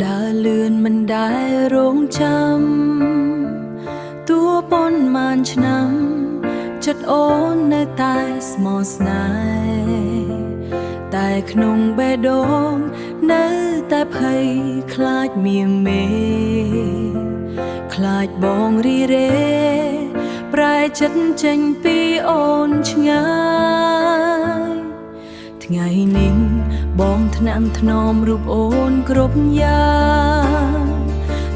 ដើរលឿនមិនដែលរងចាំតួប៉ុន្មានឆ្នាំចិត្តអូននៅតែស្មោះស្នេហ៍តែក្នុងបេះដូងនៅតែភ័យខ្លាចមៀងមេខ្លាចបងរីរេប្រែចិត្តចេញពីអូនឆ្ងាយថ្ងៃនេះបងថ្នាំថ្នមរូបអូនគ្រប់យ៉ាង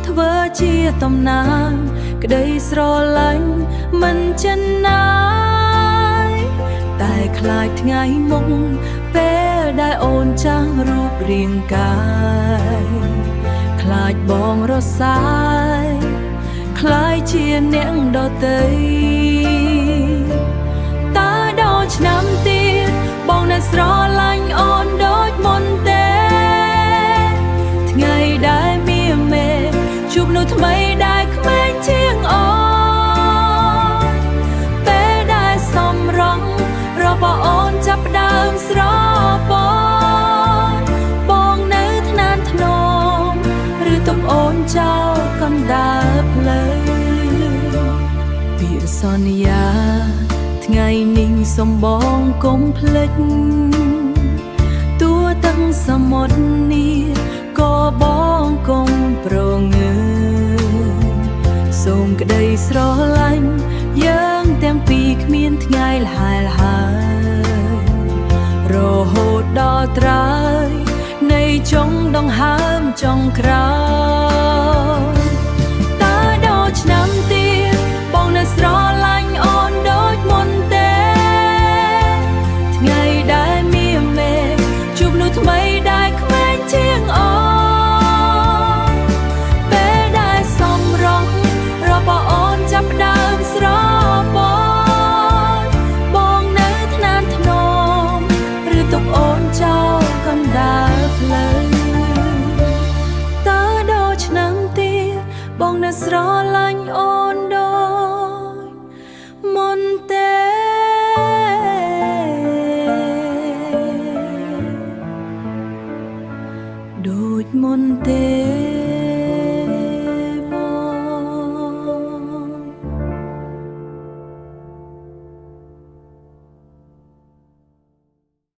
ធ្វើជាតំណាងក្តីស្រឡាញ់មិនចិនណាយតែខ្លាចថ្ងៃមុខពេលដែលអូនចាស់រូបរាងកាយខ្លាចបងរសាយខ្លាយជាអ្នកដទៃតើដល់ឆ្នាំទៀតបងនៅស្រឡាញ់អូនដូចមុនទេថ្ងៃដែលមានមេជួបនោះថ្មីដែលក្មេងជាងអូនពេលដែលសំរងរបស់អូនចាប់ផ្ដើមស្រពន់បងនៅថ្នានថ្នមឬទុកអូនចោលកណ្ដាលផ្លូវពាក្យសន្យាថ្ងៃនេះសំបងកុំភ្លេចទួទាំងសមុទ្រនេះក៏បងកុំប្រងើសូមក្តីស្រឡាញ់យើងទាំងពីរគ្មានថ្ងៃលហែលហើយរហូតដល់ត្រើយនៃចុងដង្ហើមចុងក្រោយតើដល់ឆ្នាំទៀតបងនៅស្រឡាញ់អូនដូចមុនទេថ្ងៃដែលមានមេជួបនោះថ្មីដែលក្មេងជាងអូនពេលដែលសំរងរបស់អូនចាប់ផ្ដើមស្រពន់បងនៅថ្នានថ្នមឬទុកអូនចោលកណ្ដាលផ្លូវតើដល់ឆ្នាំទៀតបងនៅស្រឡាញ់អូនដូចមុនទេដូចមុនទេ